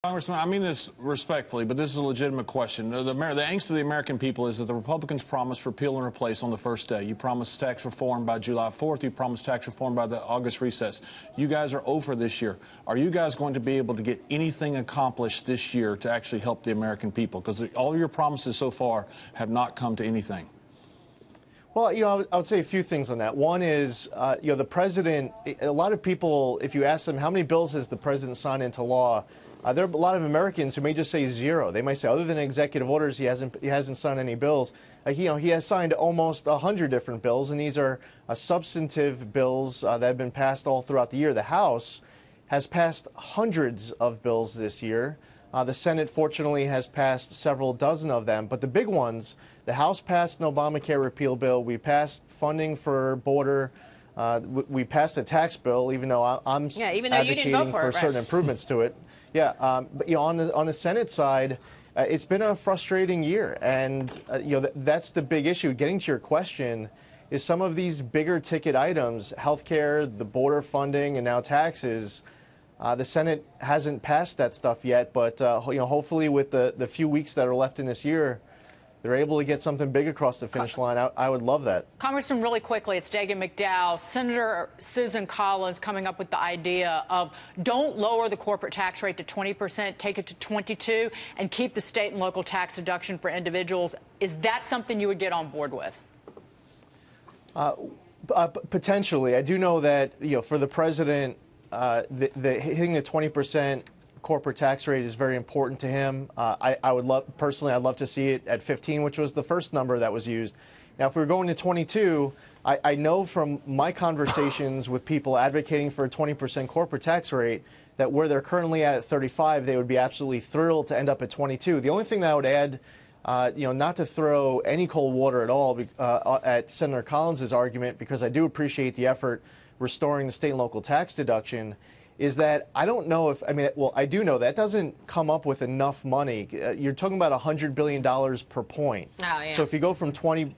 Congressman, I mean this respectfully, but this is a legitimate question. The angst of the American people is that the Republicans promised repeal and replace on the first day. You promised tax reform by July 4th. You promised tax reform by the August recess. You guys are over this year. Are you guys going to be able to get anything accomplished this year to actually help the American people? Because all your promises so far have not come to anything. Well, I would say a few things on that. One is, the president, a lot of people, if you ask them how many bills has the president signed into law, there are a lot of Americans who may just say zero. They might say, other than executive orders, he hasn't signed any bills. He has signed almost 100 different bills, and these are substantive bills that have been passed all throughout the year. The House has passed hundreds of bills this year. The Senate, fortunately, has passed several dozen of them. But the big ones, the House passed an Obamacare repeal bill. We passed funding for border. We passed a tax bill, even though I'm advocating for certain improvements to it. Yeah, but on the Senate side, it's been a frustrating year, and that's the big issue. Getting to your question, is some of these bigger ticket items, healthcare, the border funding, and now taxes. The Senate hasn't passed that stuff yet, but hopefully with the few weeks that are left in this year, they're able to get something big across the finish line. I would love that. Congressman, really quickly, it's Dagan McDowell. Senator Susan Collins coming up with the idea of don't lower the corporate tax rate to 20%, take it to 22%, and keep the state and local tax deduction for individuals. Is that something you would get on board with? Potentially. I do know that for the president, hitting the 20% corporate tax rate is very important to him. I would personally, I'd love to see it at 15, which was the first number that was used. Now, if we were going to 22, I know from my conversations with people advocating for a 20% corporate tax rate that where they're currently at 35, they would be absolutely thrilled to end up at 22. The only thing that I would add, not to throw any cold water at all at Senator Collins's argument, because I do appreciate the effort restoring the state and local tax deduction, is that I don't know if, I do know that doesn't come up with enough money. You're talking about $100 billion per point. Oh, yeah. So if you go from 20,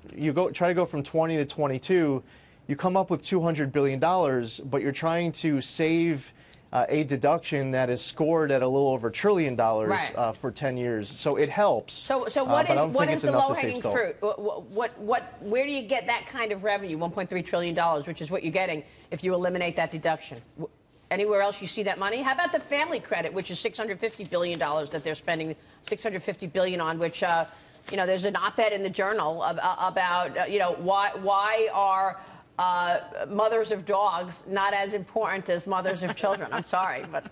try to go from 20 to 22, you come up with $200 billion, but you're trying to save a deduction that is scored at a little over $1 trillion for 10 years. So it helps. So what is the low-hanging fruit? Where do you get that kind of revenue, $1.3 trillion, which is what you're getting if you eliminate that deduction? Anywhere else you see that money? How about the family credit, which is $650 billion that they're spending, $650 billion on, which, there's an op-ed in the Journal about, why are mothers of dogs not as important as mothers of children? I'm sorry, but,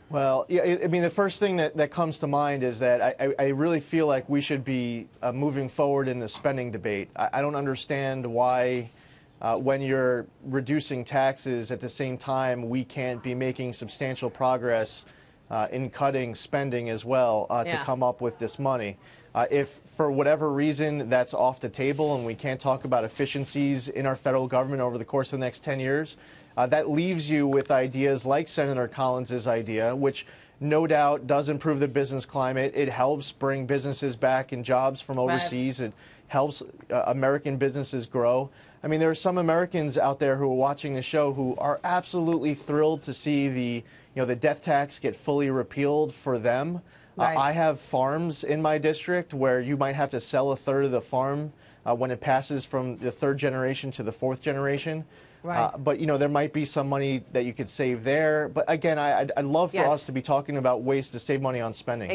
Well, yeah, the first thing that comes to mind is that I really feel like we should be moving forward in the spending debate. I don't understand why when you're reducing taxes at the same time, we can't be making substantial progress in cutting spending as well to come up with this money. If for whatever reason that's off the table and we can't talk about efficiencies in our federal government over the course of the next 10 years, that leaves you with ideas like Senator Collins's idea, which no doubt does improve the business climate. It helps bring businesses back and jobs from overseas. It helps American businesses grow. There are some Americans out there who are watching the show who are absolutely thrilled to see the death tax get fully repealed for them. I have farms in my district where you might have to sell a third of the farm when it passes from the third generation to the fourth generation. But there might be some money that you could save there. But again, I'd love for us to be talking about ways to save money on spending.